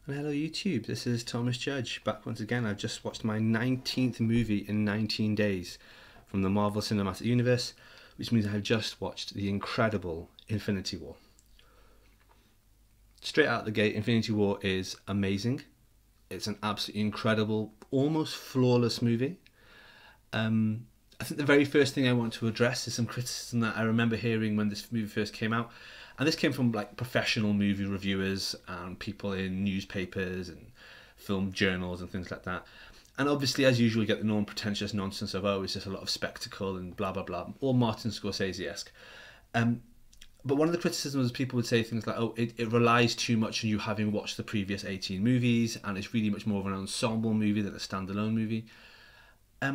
And hello YouTube, this is Thomas Judge, back once again. I've just watched my 19th movie in 19 days from the Marvel Cinematic Universe, which means I have just watched the incredible Infinity War. Straight out the gate, Infinity War is amazing. It's an absolutely incredible, almost flawless movie. I think the very first thing I want to address is some criticism that I remember hearing when this movie first came out. And this came from like professional movie reviewers and people in newspapers and film journals and things like that. And obviously, as usual, you get the non-pretentious nonsense of, oh, it's just a lot of spectacle and blah, blah, blah, all Martin Scorsese-esque. But one of the criticisms was people would say things like, oh, it relies too much on you having watched the previous 18 movies, and it's really much more of an ensemble movie than a standalone movie.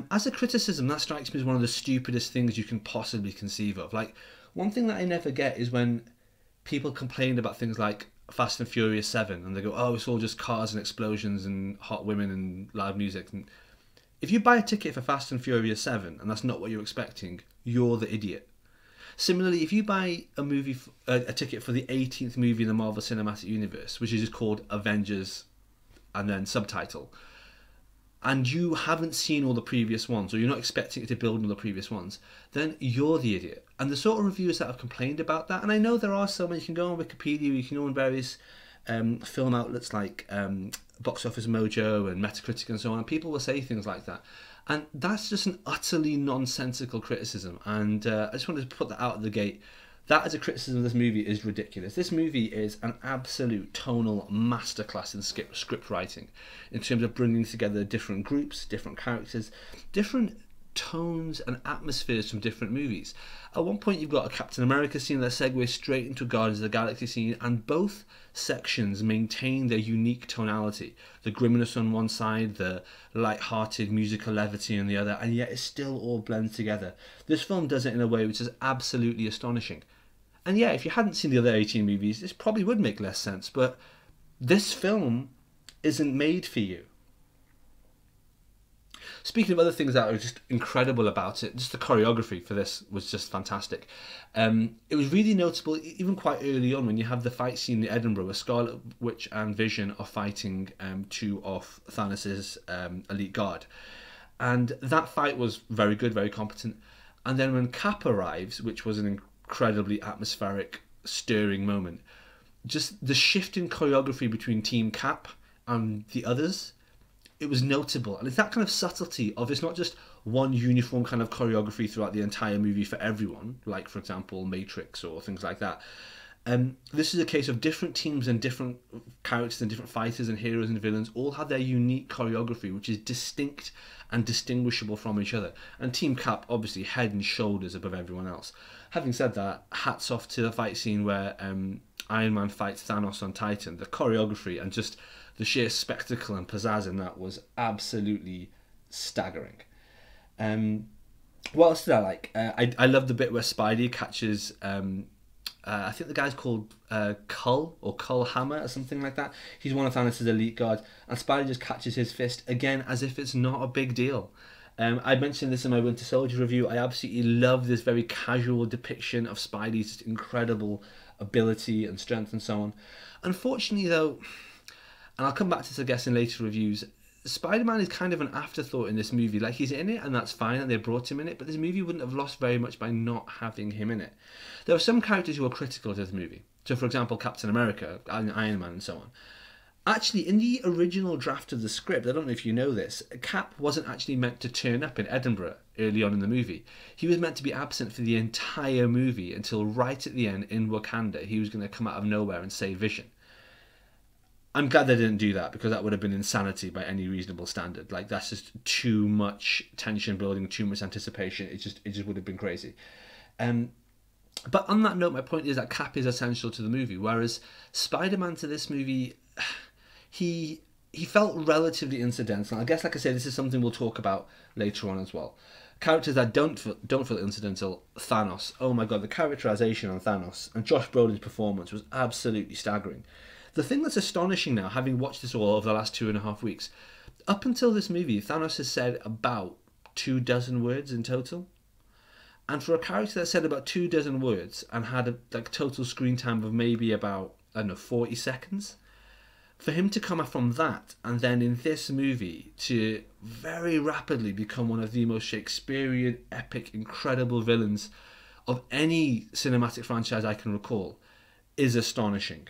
As a criticism, that strikes me as one of the stupidest things you can possibly conceive of. Like, one thing that I never get is when people complain about things like Fast and Furious 7 and they go, oh, it's all just cars and explosions and hot women and loud music. And if you buy a ticket for Fast and Furious 7 and that's not what you're expecting, you're the idiot. Similarly, if you buy a ticket for the 18th movie in the Marvel Cinematic Universe, which is just called Avengers and then subtitle, and you haven't seen all the previous ones, or you're not expecting it to build on the previous ones, then you're the idiot. And the sort of reviewers that have complained about that, and I know there are some, and you can go on Wikipedia, you can go on various film outlets like Box Office Mojo and Metacritic and so on, and people will say things like that. And that's just an utterly nonsensical criticism, and I just wanted to put that out of the gate. That as a criticism of this movie is ridiculous. This movie is an absolute tonal masterclass in script writing in terms of bringing together different groups, different characters, different tones and atmospheres from different movies. At one point you've got a Captain America scene that segues straight into a Guardians of the Galaxy scene, and both sections maintain their unique tonality. The grimness on one side, the light-hearted musical levity on the other, and yet it still all blends together. This film does it in a way which is absolutely astonishing. And yeah, if you hadn't seen the other 18 movies, this probably would make less sense, but this film isn't made for you. Speaking of other things that are just incredible about it, just the choreography for this was just fantastic. It was really notable, even quite early on, when you have the fight scene in Edinburgh where Scarlet Witch and Vision are fighting two of Thanos' elite guard. And that fight was very good, very competent. And then when Cap arrives, which was an incredibly atmospheric, stirring moment, just the shift in choreography between Team Cap and the others, it was notable. And it's that kind of subtlety of, it's not just one uniform kind of choreography throughout the entire movie for everyone, like for example Matrix or things like that. This is a case of different teams and different characters and different fighters and heroes and villains all have their unique choreography, which is distinct and distinguishable from each other. And Team Cap, obviously, head and shoulders above everyone else. Having said that, hats off to the fight scene where Iron Man fights Thanos on Titan. The choreography and just the sheer spectacle and pizzazz in that was absolutely staggering. What else did I like? I love the bit where Spidey catches... I think the guy's called Cull or Cull Hammer or something like that. He's one of Thanos' elite guards, and Spidey just catches his fist again as if it's not a big deal. I mentioned this in my Winter Soldier review. I absolutely love this very casual depiction of Spidey's incredible ability and strength and so on. Unfortunately, though, and I'll come back to this, I guess, in later reviews, Spider-Man is kind of an afterthought in this movie. Like, he's in it, and that's fine, and they brought him in it, but this movie wouldn't have lost very much by not having him in it. There are some characters who are critical to this movie. So, for example, Captain America, Iron Man, and so on. Actually, in the original draft of the script, I don't know if you know this, Cap wasn't actually meant to turn up in Edinburgh early on in the movie. He was meant to be absent for the entire movie until right at the end in Wakanda. He was going to come out of nowhere and save Vision. I'm glad they didn't do that, because that would have been insanity by any reasonable standard. Like, that's just too much tension building, too much anticipation. It just would have been crazy. But on that note, my point is that Cap is essential to the movie, whereas Spider-Man to this movie, he felt relatively incidental. I guess, like I said, this is something we'll talk about later on as well. Characters that don't feel incidental, Thanos. Oh my god, the characterization on Thanos and Josh Brolin's performance was absolutely staggering. The thing that's astonishing now, having watched this all over the last 2.5 weeks, up until this movie, Thanos has said about 24 words in total. And for a character that said about 24 words and had a total screen time of maybe about, I don't know, 40 seconds, For him to come from that, and then in this movie to very rapidly become one of the most Shakespearean, epic, incredible villains of any cinematic franchise I can recall, is astonishing.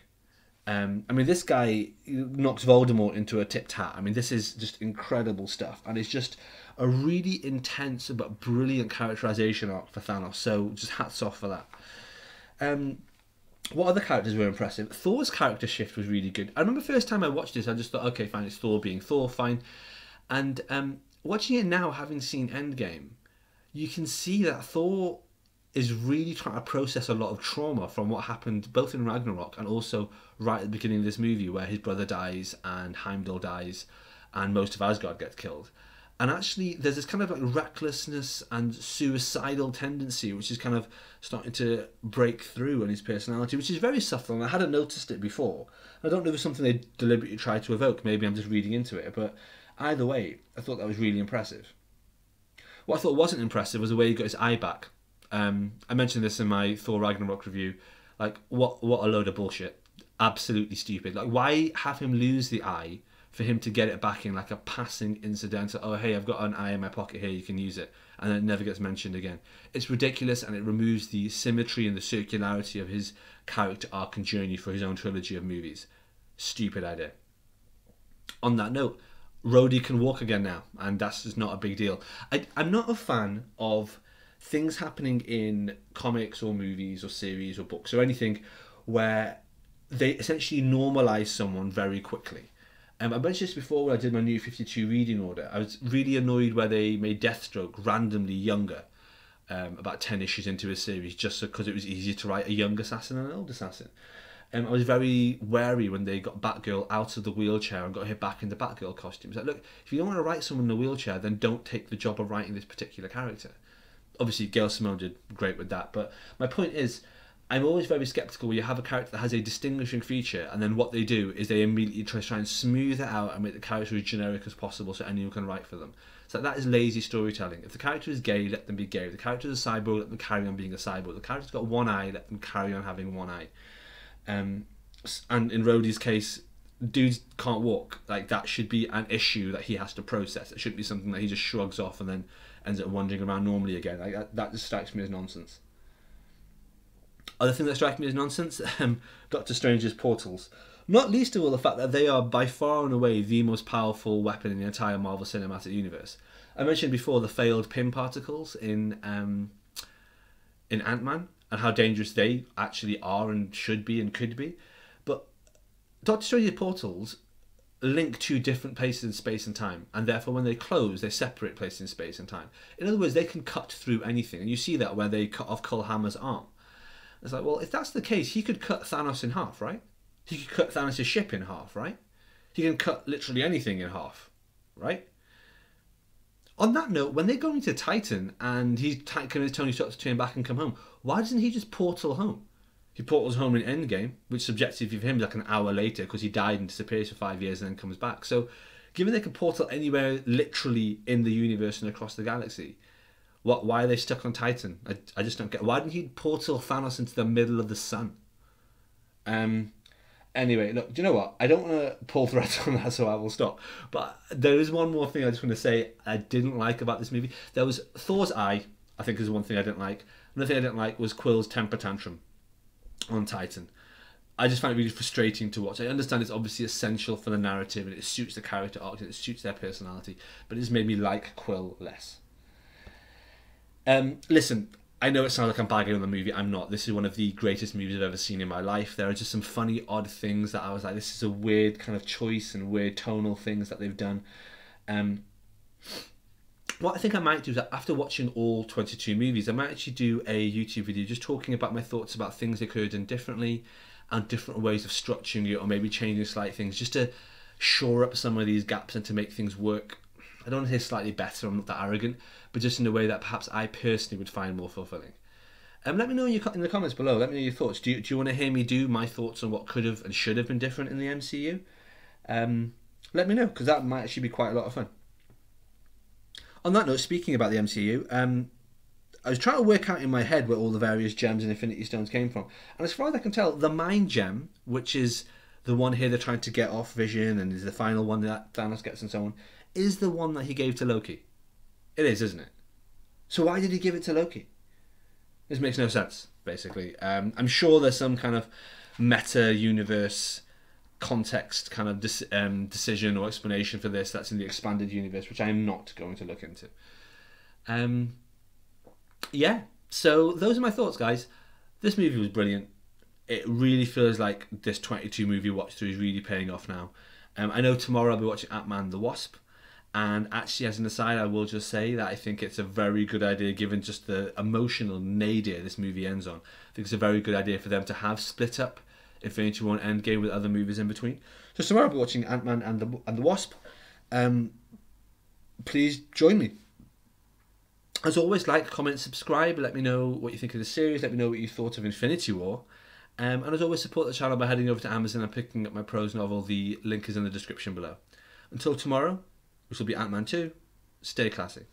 I mean, this guy knocks Voldemort into a tipped hat. I mean, this is just incredible stuff, and it's just a really intense but brilliant characterization arc for Thanos. So just hats off for that. What other characters were impressive? Thor's character shift was really good. I remember the first time I watched this, I just thought, okay, fine, it's Thor being Thor, fine. And watching it now, having seen Endgame, you can see that Thor is really trying to process a lot of trauma from what happened both in Ragnarok and also right at the beginning of this movie, where his brother dies and Heimdall dies and most of Asgard gets killed. And actually there's this kind of like recklessness and suicidal tendency which is kind of starting to break through in his personality, which is very subtle, and I hadn't noticed it before. I don't know if it's something they deliberately tried to evoke, maybe I'm just reading into it, but either way, I thought that was really impressive. What I thought wasn't impressive was the way he got his eye back. I mentioned this in my Thor Ragnarok review. Like, what a load of bullshit. Absolutely stupid. Like, why have him lose the eye for him to get it back in like a passing incidental, oh, hey, I've got an eye in my pocket here, you can use it, and then it never gets mentioned again. It's ridiculous, and it removes the symmetry and the circularity of his character arc and journey for his own trilogy of movies. Stupid idea. On that note, Rhodey can walk again now, and that's just not a big deal. I'm not a fan of things happening in comics or movies or series or books or anything where they essentially normalize someone very quickly. I mentioned this before when I did my New 52 reading order. I was really annoyed where they made Deathstroke randomly younger, about 10 issues into his series, just because it was easier to write a young assassin than an old assassin. I was very wary when they got Batgirl out of the wheelchair and got her back in the Batgirl costume. It's like, look, if you don't want to write someone in a wheelchair, then don't take the job of writing this particular character. Obviously, Gail Simone did great with that, but my point is, I'm always very sceptical when you have a character that has a distinguishing feature, and then what they do is they immediately try and smooth it out and make the character as generic as possible so anyone can write for them. So that is lazy storytelling. If the character is gay, let them be gay. If the character is a cyborg, let them carry on being a cyborg. If the character's got one eye, let them carry on having one eye. And in Rhodey's case, dudes can't walk. Like, that should be an issue that he has to process. It shouldn't be something that he just shrugs off and then ends up wandering around normally again. Like, that just strikes me as nonsense. Other thing that strikes me as nonsense, Doctor Strange's portals. Not least of all the fact that they are by far and away the most powerful weapon in the entire Marvel Cinematic Universe. I mentioned before the failed Pym particles in Ant-Man and how dangerous they actually are and should be and could be. But Doctor Strange's portals link two different places in space and time, and therefore when they close, they separate places in space and time. In other words, they can cut through anything, and you see that where they cut off Cole Hammer's arm. It's like, well, if that's the case, he could cut Thanos in half, right? He could cut Thanos' ship in half, right? He can cut literally anything in half, right? On that note, when they go into Titan and he's convinced Tony Stark to turn back and come home, why doesn't he just portal home? He portals home in Endgame, which subjectively for him is like an hour later because he died and disappears for 5 years and then comes back. So, given they can portal anywhere literally in the universe and across the galaxy, why are they stuck on Titan? I just don't get. Why didn't he portal Thanos into the middle of the sun? Anyway, look, do you know what? I don't want to pull threads on that, so I will stop. But there is one more thing I just want to say I didn't like about this movie. There was Thor's eye, I think is one thing I didn't like. Another thing I didn't like was Quill's temper tantrum on Titan. I just find it really frustrating to watch. I understand it's obviously essential for the narrative and it suits the character arc and it suits their personality, but it just made me like Quill less. Listen, I know it sounds like I'm bagging on the movie. I'm not. This is one of the greatest movies I've ever seen in my life. There are just some funny, odd things that I was like, this is a weird kind of choice and weird tonal things that they've done. What I think I might do is that after watching all 22 movies, I might actually do a YouTube video just talking about my thoughts about things they could have done differently and different ways of structuring it or maybe changing slight things just to shore up some of these gaps and to make things work. I don't want to say slightly better, I'm not that arrogant, but just in a way that perhaps I personally would find more fulfilling. Let me know in the comments below. Let me know your thoughts. Do you want to hear me do my thoughts on what could have and should have been different in the MCU? Let me know, because that might actually be quite a lot of fun. On that note, speaking about the MCU, I was trying to work out in my head where all the various gems and Infinity Stones came from. And as far as I can tell, the Mind Gem, which is the one here they're trying to get off Vision and is the final one that Thanos gets and so on, is the one that he gave to Loki. It is, isn't it? So why did he give it to Loki? This makes no sense, basically. I'm sure there's some kind of meta-universe context kind of decision or explanation for this that's in the expanded universe, which I am not going to look into. Yeah, so those are my thoughts, guys. This movie was brilliant. It really feels like this 22 movie watch through is really paying off now. I know tomorrow I'll be watching Ant-Man and the Wasp, and actually, as an aside, I will just say that I think it's a very good idea, given just the emotional nadir this movie ends on. I think it's a very good idea for them to have split up Infinity War and Endgame with other movies in between. So tomorrow I'll be watching Ant-Man and the Wasp. Please join me. As always, like, comment, subscribe. Let me know what you think of the series. Let me know what you thought of Infinity War. And as always, support the channel by heading over to Amazon and picking up my prose novel. The link is in the description below. Until tomorrow, which will be Ant-Man 2, stay classy.